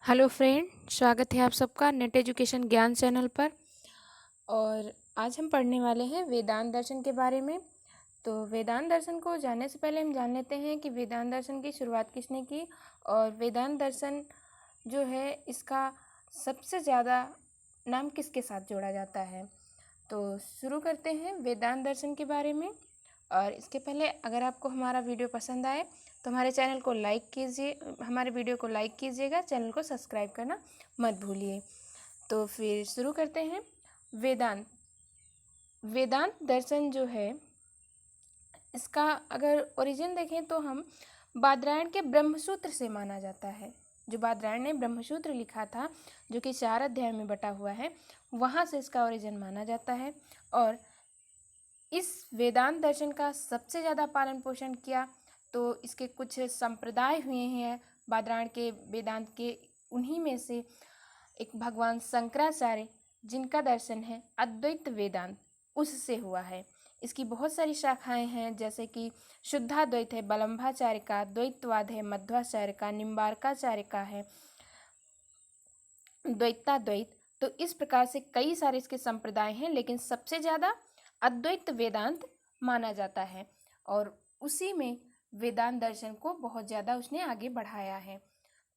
Hello friend, स्वागत है आप सबका नेट एजुकेशन ज्ञान चैनल पर। और आज हम पढ़ने वाले हैं वेदांत दर्शन के बारे में। तो वेदांत दर्शन को जानने से पहले हम जान लेते हैं कि वेदांत दर्शन की शुरुआत किसने की और वेदांत दर्शन जो है इसका सबसे ज़्यादा नाम किसके साथ जोड़ा जाता है। तो शुरू करते हैं वेदांत दर्शन के बारे में। और इसके पहले अगर आपको हमारा वीडियो पसंद आए तो हमारे चैनल को लाइक कीजिए, हमारे वीडियो को लाइक कीजिएगा, चैनल को सब्सक्राइब करना मत भूलिए। तो फिर शुरू करते हैं। वेदांत वेदांत दर्शन जो है इसका अगर ओरिजिन देखें तो हम बादरायण के ब्रह्मसूत्र से माना जाता है। जो बादरायण ने ब्रह्मसूत्र लिखा था जो कि 4 अध्याय में बटा हुआ है, वहाँ से इसका ओरिजिन माना जाता है। और इस वेदांत दर्शन का सबसे ज़्यादा पालन पोषण किया तो इसके कुछ संप्रदाय हुए हैं बादरायण के वेदांत के। उन्हीं में से एक भगवान शंकराचार्य जिनका दर्शन है अद्वैत वेदांत, उससे हुआ है। इसकी बहुत सारी शाखाएं हैं, जैसे कि शुद्धाद्वैत है, बलम्भाचार्य का, द्वैतवाद है, मध्वाचार्य का, निम्बार्काचार्य का है, द्वैताद्वैत। तो इस प्रकार से कई सारे इसके संप्रदाय हैं, लेकिन सबसे ज़्यादा अद्वैत वेदांत माना जाता है। और उसी में वेदांत दर्शन को बहुत ज़्यादा उसने आगे बढ़ाया है।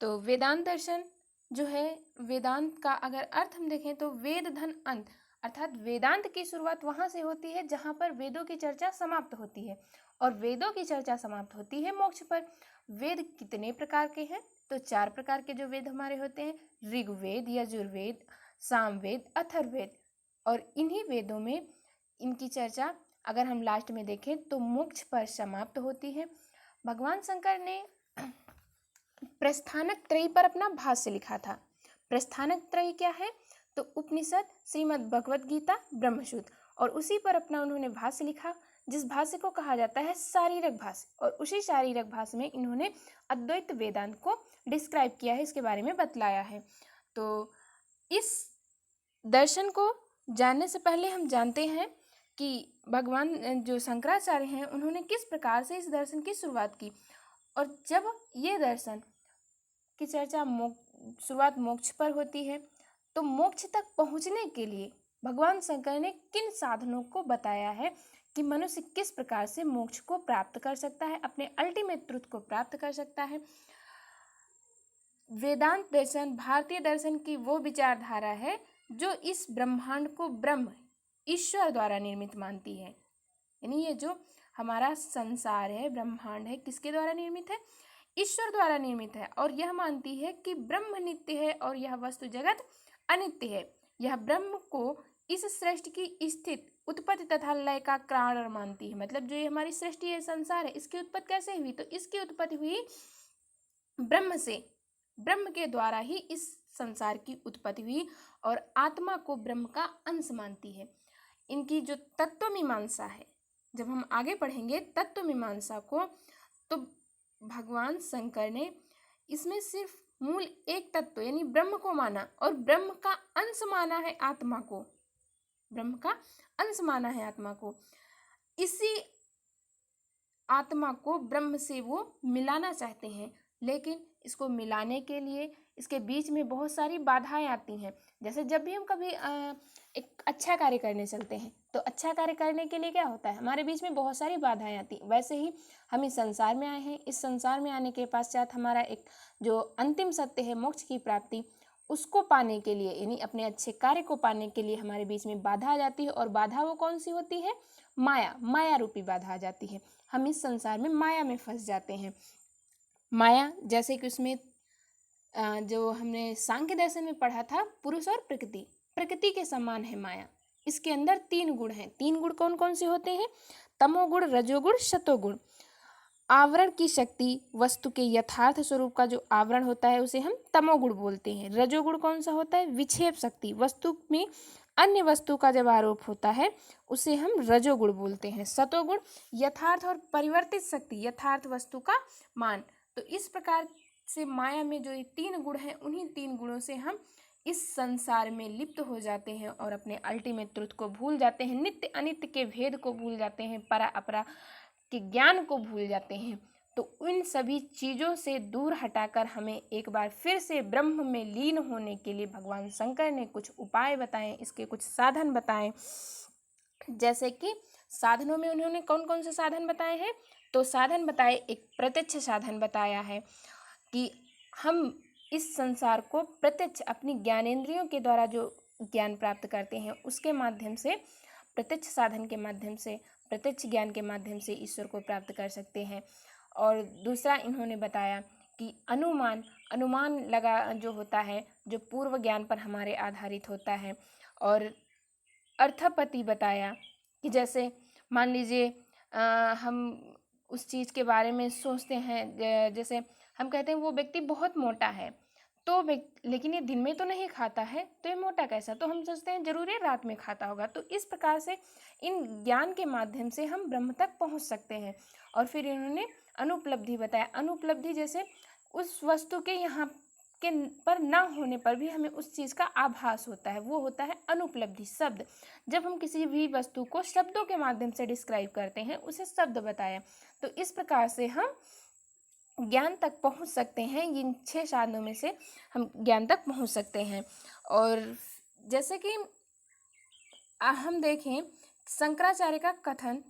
तो वेदांत दर्शन जो है, वेदांत का अगर अर्थ हम देखें तो वेद धन अंत, अर्थात वेदांत की शुरुआत वहाँ से होती है जहाँ पर वेदों की चर्चा समाप्त होती है। और वेदों की चर्चा समाप्त होती है मोक्ष पर। वेद कितने प्रकार के हैं? तो 4 प्रकार के जो वेद हमारे होते हैं, ऋग्वेद, यजुर्वेद, सामवेद, अथर्ववेद। और इन्हीं वेदों में इनकी चर्चा अगर हम लास्ट में देखें तो मोक्ष पर समाप्त होती है। भगवान शंकर ने प्रस्थानक त्रयी पर अपना भाष्य लिखा था। प्रस्थानक त्रयी क्या है? तो उपनिषद, श्रीमद् भगवद गीता, ब्रह्मसूत्र, और उसी पर अपना उन्होंने भाष्य लिखा, जिस भाष्य को कहा जाता है शारीरक भाष्य। और उसी शारीरक भाष्य में इन्होंने अद्वैत वेदांत को डिस्क्राइब किया है, इसके बारे में बतलाया है। तो इस दर्शन को जानने से पहले हम जानते हैं कि भगवान जो शंकराचार्य हैं उन्होंने किस प्रकार से इस दर्शन की शुरुआत की। और जब ये दर्शन की चर्चा शुरुआत मोक्ष पर होती है, तो मोक्ष तक पहुंचने के लिए भगवान शंकर ने किन साधनों को बताया है कि मनुष्य किस प्रकार से मोक्ष को प्राप्त कर सकता है, अपने अल्टीमेट ट्रुथ को प्राप्त कर सकता है। वेदांत दर्शन भारतीय दर्शन की वो विचारधारा है जो इस ब्रह्मांड को ब्रह्म, ईश्वर द्वारा निर्मित मानती है। यानी ये जो हमारा संसार है, ब्रह्मांड है, किसके द्वारा निर्मित है? ईश्वर द्वारा निर्मित है। और यह मानती है कि ब्रह्म नित्य है और यह वस्तु जगत अनित्य है। यह ब्रह्म को इस सृष्टि की स्थिति, उत्पत्ति तथा लय का कारण मानती है। मतलब जो ये हमारी सृष्टि है, संसार है, इसकी उत्पत्ति कैसे हुई? तो इसकी उत्पत्ति हुई ब्रह्म से। ब्रह्म के द्वारा ही इस संसार की उत्पत्ति हुई। और आत्मा को ब्रह्म का अंश मानती है। इनकी जो तत्व मीमांसा है, जब हम आगे पढ़ेंगे तत्व मीमांसा को, तो भगवान शंकर ने इसमें सिर्फ मूल एक तत्व यानी ब्रह्म को माना और ब्रह्म का अंश माना है आत्मा को। ब्रह्म का अंश माना है आत्मा को। इसी आत्मा को ब्रह्म से वो मिलाना चाहते हैं, लेकिन इसको मिलाने के लिए इसके बीच में बहुत सारी बाधाएं आती हैं। जैसे जब भी हम कभी एक अच्छा कार्य करने चलते हैं, तो अच्छा कार्य करने के लिए क्या होता है? हमारे बीच में बहुत सारी बाधाएं आती हैं। वैसे ही हम इस संसार में आए हैं। इस संसार में आने के पश्चात हमारा एक जो अंतिम सत्य है मोक्ष की प्राप्ति, उसको पाने के लिए यानी अपने अच्छे कार्य को पाने के लिए हमारे बीच में बाधा आ जाती है। और बाधा वो कौन सी होती है? माया, माया रूपी बाधा आ जाती है। हम इस संसार में माया में फंस जाते हैं। माया जैसे कि उसमें जो हमने सांख्य दर्शन में पढ़ा था, पुरुष और प्रकृति, प्रकृति के समान है माया। इसके अंदर 3 गुण हैं। 3 गुण कौन कौन से होते हैं? तमोगुण, रजोगुण, सतोगुण। आवरण की शक्ति, वस्तु के यथार्थ स्वरूप का जो आवरण होता है उसे हम तमोगुण बोलते हैं। रजोगुण कौन सा होता है? विक्षेप शक्ति, वस्तु में अन्य वस्तु का जब आरोप होता है उसे हम रजोगुण बोलते हैं। सतोगुण यथार्थ और परिवर्तित शक्ति, यथार्थ वस्तु का मान। तो इस प्रकार से माया में जो ये 3 गुण हैं, उन्हीं 3 गुणों से हम इस संसार में लिप्त हो जाते हैं और अपने अल्टीमेट ट्रुथ को भूल जाते हैं, नित्य अनित्य के भेद को भूल जाते हैं, परा अपरा के ज्ञान को भूल जाते हैं। तो इन सभी चीज़ों से दूर हटाकर हमें एक बार फिर से ब्रह्म में लीन होने के लिए भगवान शंकर ने कुछ उपाय बताए, इसके कुछ साधन बताए। जैसे कि साधनों में उन्होंने कौन कौन से साधन बताए हैं, तो साधन बताए, एक प्रत्यक्ष साधन बताया है कि हम इस संसार को प्रत्यक्ष अपनी ज्ञानेंद्रियों के द्वारा जो ज्ञान प्राप्त करते हैं उसके माध्यम से, प्रत्यक्ष साधन के माध्यम से, प्रत्यक्ष ज्ञान के माध्यम से ईश्वर को प्राप्त कर सकते हैं। और दूसरा इन्होंने बताया कि अनुमान लगा जो होता है, जो पूर्व ज्ञान पर हमारे आधारित होता है। और अर्थपति बताया कि जैसे मान लीजिए हम उस चीज़ के बारे में सोचते हैं, जैसे हम कहते हैं वो व्यक्ति बहुत मोटा है, तो लेकिन ये दिन में तो नहीं खाता है, तो ये मोटा कैसा, तो हम सोचते हैं जरूर ये रात में खाता होगा। तो इस प्रकार से इन ज्ञान के माध्यम से हम ब्रह्म तक पहुंच सकते हैं। और फिर इन्होंने अनुपलब्धि बताया। अनुपलब्धि जैसे उस वस्तु के यहाँ के पर ना होने पर भी हमें उस चीज़ का आभास होता है, वो होता है अनुपलब्धि शब्द। जब हम किसी भी वस्तु को शब्दों के माध्यम से डिस्क्राइब करते हैं, उसे शब्द बताया। तो इस प्रकार से हम ज्ञान तक पहुंच सकते हैं, इन 6 साधनों में से हम ज्ञान तक पहुंच सकते हैं। और जैसे कि हम देखें शंकराचार्य का कथन,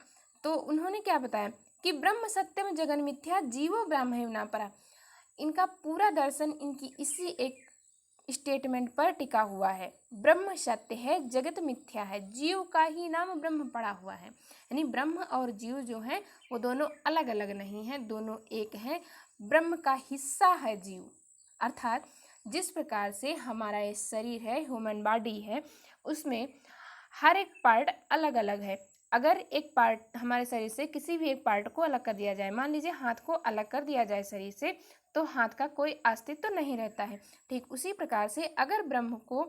तो उन्होंने क्या बताया कि ब्रह्म सत्यम जगन मिथ्या जीवो ब्राह्मण न परा। इनका पूरा दर्शन इनकी इसी एक स्टेटमेंट पर टिका हुआ है। ब्रह्म सत्य है, जगत मिथ्या है, जीव का ही नाम ब्रह्म पड़ा हुआ है। यानी ब्रह्म और जीव जो है वो दोनों अलग अलग नहीं हैं, दोनों एक हैं। ब्रह्म का हिस्सा है जीव। अर्थात जिस प्रकार से हमारा ये शरीर है, ह्यूमन बॉडी है, उसमें हर एक पार्ट अलग अलग है। अगर एक पार्ट हमारे शरीर से किसी भी एक पार्ट को अलग कर दिया जाए, मान लीजिए हाथ को अलग कर दिया जाए शरीर से, तो हाथ का कोई अस्तित्व तो नहीं रहता है। ठीक उसी प्रकार से अगर ब्रह्म को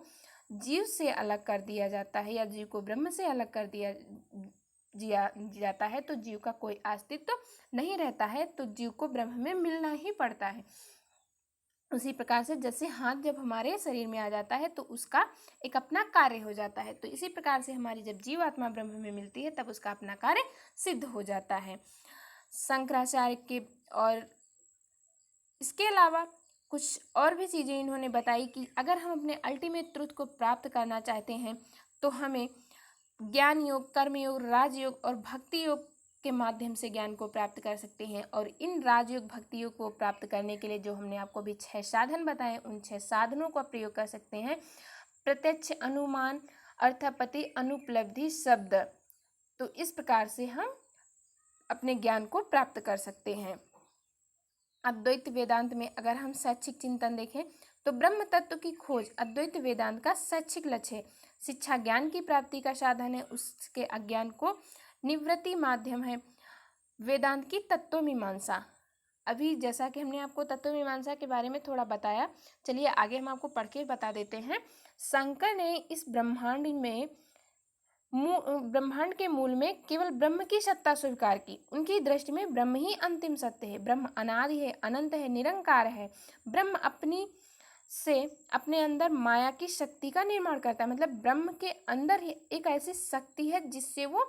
जीव से अलग कर दिया जाता है या जीव को ब्रह्म से अलग कर दिया जाता है तो जीव का कोई अस्तित्व तो नहीं रहता है, तो जीव को ब्रह्म में मिलना ही पड़ता है। उसी प्रकार से जैसे हाथ जब हमारे शरीर में आ जाता है तो उसका एक अपना कार्य हो जाता है, तो इसी प्रकार से हमारी जब जीवात्मा ब्रह्म में मिलती है तब उसका अपना कार्य सिद्ध हो जाता है। शंकराचार्य के और इसके अलावा कुछ और भी चीज़ें इन्होंने बताई कि अगर हम अपने अल्टीमेट ट्रुथ को प्राप्त करना चाहते हैं तो हमें ज्ञान योग, कर्म योग, राजयोग और भक्ति योग के माध्यम से ज्ञान को प्राप्त कर सकते हैं। और इन राजयोग, भक्ति योग को प्राप्त करने के लिए जो हमने आपको भी 6 साधन बताए, उन 6 साधनों का प्रयोग कर सकते हैं। प्रत्यक्ष, अनुमान, अर्थपति, अनुपलब्धि, शब्द। तो इस प्रकार से हम अपने ज्ञान को प्राप्त कर सकते हैं। अद्वैत वेदांत में अगर हम शैक्षिक चिंतन देखें तो ब्रह्म तत्व की खोज अद्वैत वेदांत का शैक्षिक लक्ष्य है। शिक्षा ज्ञान की प्राप्ति का साधन है, उसके अज्ञान को निवृत्ति माध्यम है। वेदांत की तत्व मीमांसा, अभी जैसा कि हमने आपको तत्व मीमांसा के बारे में थोड़ा बताया, चलिए आगे हम आपको पढ़ के बता देते हैं। शंकर ने इस ब्रह्मांड के मूल में केवल ब्रह्म की सत्ता स्वीकार की। उनकी दृष्टि में ब्रह्म ही अंतिम सत्य है। ब्रह्म अनादि है, अनंत है, निरंकार है। ब्रह्म अपने अंदर माया की शक्ति का निर्माण करता है, मतलब ब्रह्म के अंदर ही एक ऐसी शक्ति है जिससे वो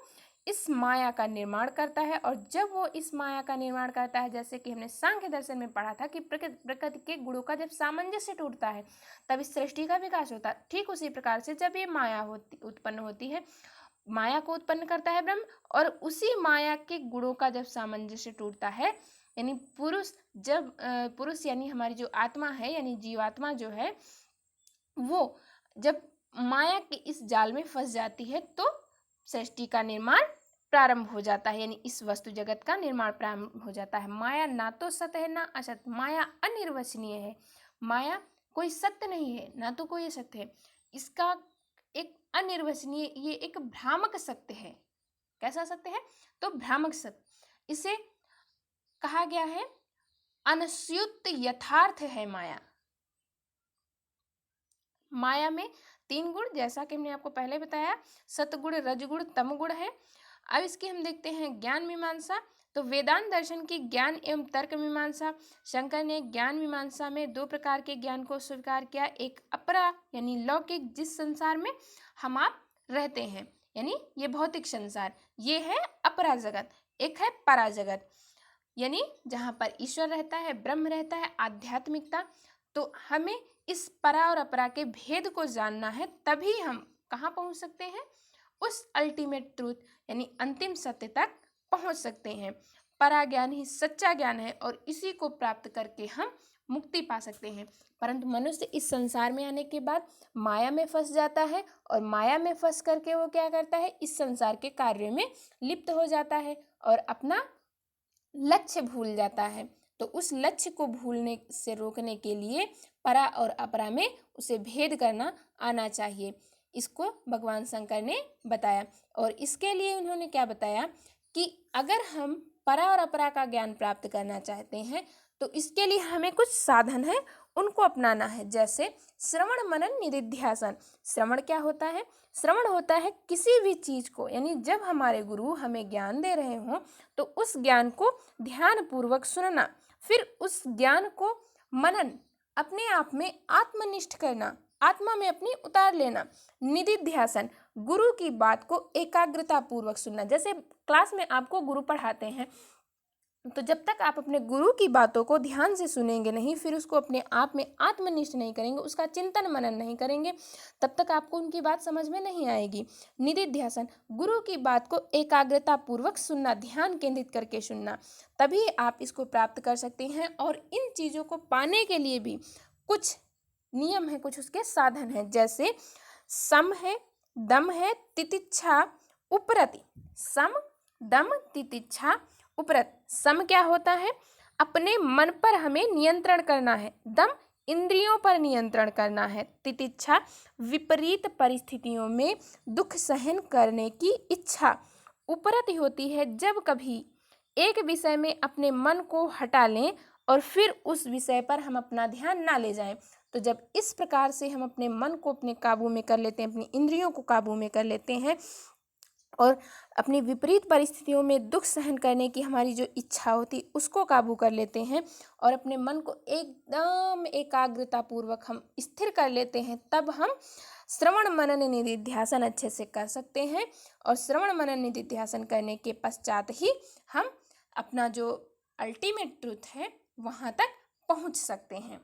इस माया का निर्माण करता है। और जब वो इस माया का निर्माण करता है, जैसे कि हमने सांख्य दर्शन में पढ़ा था कि प्रकृति के गुणों का जब सामंजस्य टूटता है तब इस सृष्टि का विकास होता है। ठीक उसी प्रकार से जब ये माया उत्पन्न होती है, माया को उत्पन्न करता है ब्रह्म, और उसी माया के गुणों का जब सामंजस्य टूटता है, यानी पुरुष यानी हमारी जो आत्मा है, यानी जीवात्मा जो है, वो जब माया के इस जाल में फंस जाती है तो सृष्टि का निर्माण प्रारंभ हो जाता है, यानी इस वस्तु जगत का निर्माण प्रारंभ हो जाता है। माया ना तो सत्य है ना असत्य, माया अनिर्वचनीय है। माया कोई सत्य नहीं है, ना तो कोई सत्य है, इसका एक अनिर्वचनीय, ये एक भ्रामक सत्य है। कैसा सत्य है? तो भ्रामक सत्य। इसे कहा गया है अनस्युत यथार्थ है माया। माया में 3 गुण, जैसा कि हमने आपको पहले बताया, सतगुण, रजगुण, तमगुण है। अब इसकी हम देखते हैं ज्ञान मीमांसा। तो वेदांत दर्शन की ज्ञान एवं तर्क मीमांसा। शंकर ने ज्ञान मीमांसा में 2 प्रकार के ज्ञान को स्वीकार किया। एक अपरा यानी लौकिक, जिस संसार में हम आप रहते हैं, यानी ये भौतिक संसार, ये है अपरा जगत। एक है परा जगत। यानी जहाँ पर ईश्वर रहता है, ब्रह्म रहता है, आध्यात्मिकता। तो हमें इस परा और अपरा के भेद को जानना है, तभी हम कहाँ पहुँच सकते हैं, उस अल्टीमेट ट्रूथ यानी अंतिम सत्य तक पहुँच सकते हैं। परा ज्ञान ही सच्चा ज्ञान है और इसी को प्राप्त करके हम मुक्ति पा सकते हैं। परंतु मनुष्य इस संसार में आने के बाद माया में फंस जाता है और माया में फंस करके वो क्या करता है, इस संसार के कार्य में लिप्त हो जाता है और अपना लक्ष्य भूल जाता है। तो उस लक्ष्य को भूलने से रोकने के लिए परा और अपरा में उसे भेद करना आना चाहिए। इसको भगवान शंकर ने बताया और इसके लिए उन्होंने क्या बताया कि अगर हम परा और अपरा का ज्ञान प्राप्त करना चाहते हैं तो इसके लिए हमें कुछ साधन है, उनको अपनाना है। जैसे श्रवण मनन निधिध्यासन। श्रवण क्या होता है? श्रवण होता है किसी भी चीज को, यानी जब हमारे गुरु हमें ज्ञान दे रहे हों तो उस ज्ञान को ध्यान पूर्वक सुनना, फिर उस ज्ञान को मनन अपने आप में आत्मनिष्ठ करना, आत्मा में अपनी उतार लेना। निधिध्यासन, गुरु की बात को एकाग्रता पूर्वक सुनना। जैसे क्लास में आपको गुरु पढ़ाते हैं, तो जब तक आप अपने गुरु की बातों को ध्यान से सुनेंगे नहीं, फिर उसको अपने आप में आत्मनिष्ठ नहीं करेंगे, उसका चिंतन मनन नहीं करेंगे, तब तक आपको उनकी बात समझ में नहीं आएगी। निधिध्यासन, गुरु की बात को एकाग्रता पूर्वक सुनना, ध्यान केंद्रित करके सुनना, तभी आप इसको प्राप्त कर सकते हैं। और इन चीज़ों को पाने के लिए भी कुछ नियम है, कुछ उसके साधन हैं। जैसे सम है, दम है, तितिक्षा, उपरति। सम, दम, तितिक्षा, उपरत। सम क्या होता है? अपने मन पर हमें नियंत्रण करना है। दम, इंद्रियों पर नियंत्रण करना है। तितिक्षा, विपरीत परिस्थितियों में दुख सहन करने की इच्छा। उपरति होती है जब कभी एक विषय में अपने मन को हटा लें और फिर उस विषय पर हम अपना ध्यान ना ले जाएं। तो जब इस प्रकार से हम अपने मन को अपने काबू में कर लेते हैं, अपनी इंद्रियों को काबू में कर लेते हैं और अपनी विपरीत परिस्थितियों में दुख सहन करने की हमारी जो इच्छा होती उसको काबू कर लेते हैं और अपने मन को एकदम एकाग्रता पूर्वक हम स्थिर कर लेते हैं, तब हम श्रवण मनन निधिध्यासन अच्छे से कर सकते हैं। और श्रवण मनन निधिध्यासन करने के पश्चात ही हम अपना जो अल्टीमेट ट्रूथ है वहाँ तक पहुँच सकते हैं।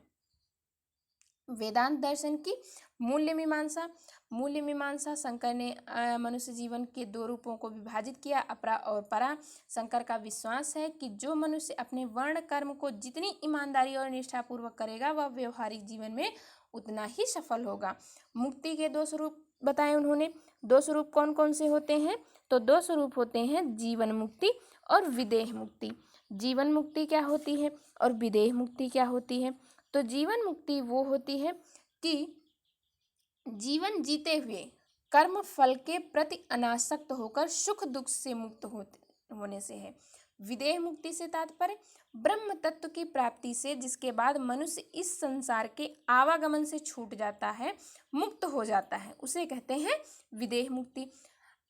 वेदांत दर्शन की मूल्य मीमांसा। मूल्य मीमांसा, शंकर ने मनुष्य जीवन के दो रूपों को विभाजित किया, अपरा और परा। शंकर का विश्वास है कि जो मनुष्य अपने वर्ण कर्म को जितनी ईमानदारी और निष्ठापूर्वक करेगा वह व्यवहारिक जीवन में उतना ही सफल होगा। मुक्ति के दो स्वरूप बताए उन्होंने। दो स्वरूप कौन कौन से होते हैं? तो दो स्वरूप होते हैं, जीवन मुक्ति और विदेह मुक्ति। जीवन मुक्ति क्या होती है और विदेह मुक्ति क्या होती है? तो जीवन मुक्ति वो होती है कि जीवन जीते हुए कर्म फल के प्रति अनासक्त होकर सुख दुख से मुक्त होने से है। विदेह मुक्ति से तात्पर्य ब्रह्म तत्व की प्राप्ति से, जिसके बाद मनुष्य इस संसार के आवागमन से छूट जाता है, मुक्त हो जाता है, उसे कहते हैं विदेह मुक्ति।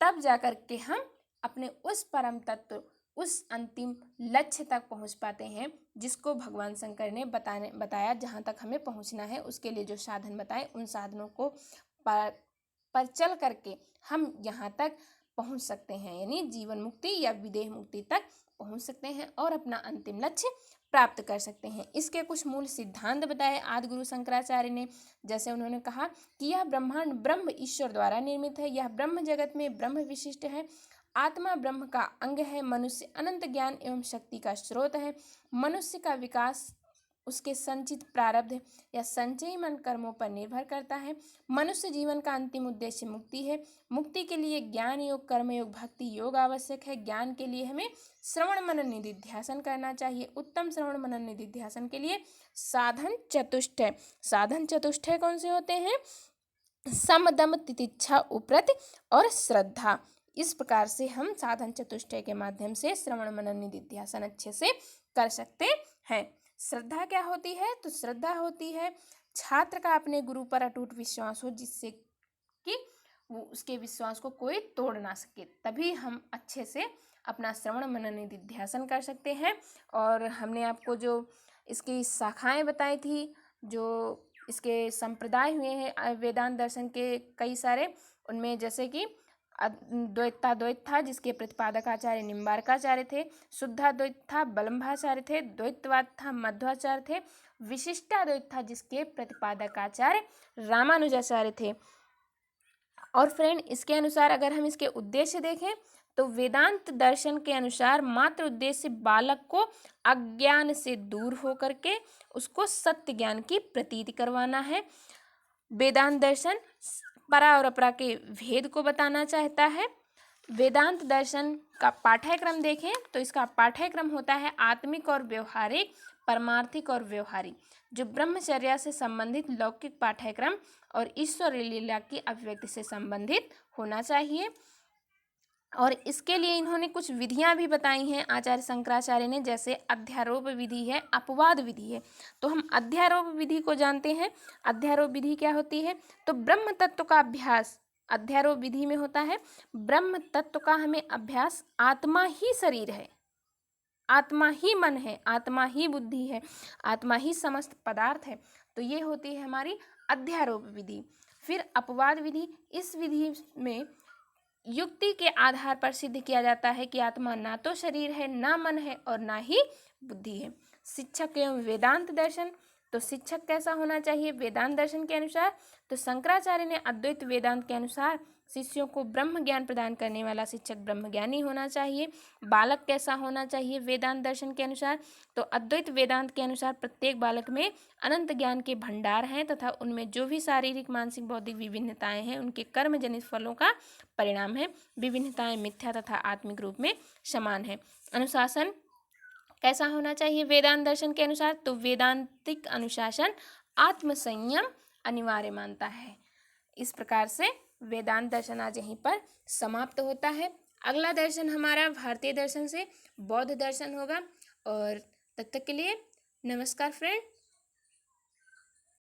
तब जाकर के हम अपने उस परम तत्व, उस अंतिम लक्ष्य तक पहुंच पाते हैं जिसको भगवान शंकर ने बताया। जहाँ तक हमें पहुंचना है उसके लिए जो साधन बताए, उन साधनों को पर चल करके हम यहाँ तक पहुंच सकते हैं, यानी जीवन मुक्ति या विदेह मुक्ति तक पहुंच सकते हैं और अपना अंतिम लक्ष्य प्राप्त कर सकते हैं। इसके कुछ मूल सिद्धांत बताए आदिगुरु शंकराचार्य ने। जैसे उन्होंने कहा कि यह ब्रह्मांड ब्रह्म ईश्वर द्वारा निर्मित है, यह ब्रह्म जगत में ब्रह्म विशिष्ट है, आत्मा ब्रह्म का अंग है, मनुष्य अनंत ज्ञान एवं शक्ति का स्रोत है, मनुष्य का विकास उसके संचित प्रारब्ध या संचयी मन कर्मों पर निर्भर करता है, मनुष्य जीवन का अंतिम उद्देश्य मुक्ति है, मुक्ति के लिए ज्ञान योग, कर्म योग, भक्ति योग आवश्यक है, ज्ञान के लिए हमें श्रवण मनन निधिध्यासन करना चाहिए, उत्तम श्रवण मनन निधिध्यासन के लिए साधन चतुष्टय। साधन चतुष्टय कौन से होते हैं? सम, दम, तितिक्षा, उपरति और श्रद्धा। इस प्रकार से हम साधन चतुष्टय के माध्यम से श्रवण मनन निधिध्यासन अच्छे से कर सकते हैं। श्रद्धा क्या होती है? तो श्रद्धा होती है छात्र का अपने गुरु पर अटूट विश्वास हो, जिससे कि वो उसके विश्वास को कोई तोड़ ना सके, तभी हम अच्छे से अपना श्रवण मनन निधिध्यासन कर सकते हैं। और हमने आपको जो इसकी शाखाएं बताई थी, जो इसके संप्रदाय हुए हैं वेदांत दर्शन के कई सारे, उनमें जैसे कि द्वैताद्वैत था जिसके प्रतिपादक आचार्य निम्बार्काचार्य थे। शुद्धाद्वैत था बलम्भाचार्य थे। द्वैतवाद था मध्वाचार्य थे। विशिष्टाद्वैत था जिसके प्रतिपादक आचार्य रामानुजाचार्य थे। और फ्रेंड, इसके अनुसार अगर हम इसके उद्देश्य देखें तो वेदांत दर्शन के अनुसार मात्र उद्देश्य बालक को अज्ञान से दूर होकर के उसको सत्य ज्ञान की प्रतीति करवाना है। वेदांत दर्शन परा और अपरा के भेद को बताना चाहता है। वेदांत दर्शन का पाठ्यक्रम देखें तो इसका पाठ्यक्रम होता है आत्मिक और व्यवहारिक, परमार्थिक और व्यवहारिक। जो ब्रह्मचर्या से संबंधित लौकिक पाठ्यक्रम और ईश्वर लीला की अभिव्यक्ति से संबंधित होना चाहिए। और इसके लिए इन्होंने कुछ विधियां भी बताई हैं आचार्य शंकराचार्य ने, जैसे अध्यारोप विधि है, अपवाद विधि है। तो हम अध्यारोप विधि को जानते हैं। अध्यारोप विधि क्या होती है? तो ब्रह्म तत्व का अभ्यास अध्यारोप विधि में होता है। ब्रह्म तत्व का हमें अभ्यास, आत्मा ही शरीर है, आत्मा ही मन है, आत्मा ही बुद्धि है, आत्मा ही समस्त पदार्थ है। तो ये होती है हमारी अध्यारोप विधि। फिर अपवाद विधि, इस विधि में युक्ति के आधार पर सिद्ध किया जाता है कि आत्मा ना तो शरीर है, ना मन है और ना ही बुद्धि है। शिक्षक एवं वेदांत दर्शन, तो शिक्षक कैसा होना चाहिए वेदांत दर्शन के अनुसार? तो शंकराचार्य ने अद्वैत वेदांत के अनुसार शिष्यों को ब्रह्म ज्ञान प्रदान करने वाला शिक्षक ब्रह्मज्ञानी होना चाहिए। बालक कैसा होना चाहिए वेदांत दर्शन के अनुसार? तो अद्वैत वेदांत के अनुसार प्रत्येक बालक में अनंत ज्ञान के भंडार हैं तथा उनमें जो भी शारीरिक, मानसिक, बौद्धिक विभिन्नताएं हैं उनके कर्म जनित फलों का परिणाम है। विभिन्नताएं मिथ्या तथा आत्मिक रूप में समान है। अनुशासन कैसा होना चाहिए वेदांत दर्शन के अनुसार? तो वेदांतिक अनुशासन आत्मसंयम अनिवार्य मानता है। इस प्रकार से वेदांत दर्शन आज यहीं पर समाप्त होता है। अगला दर्शन हमारा भारतीय दर्शन से बौद्ध दर्शन होगा। और तब तक के लिए नमस्कार फ्रेंड।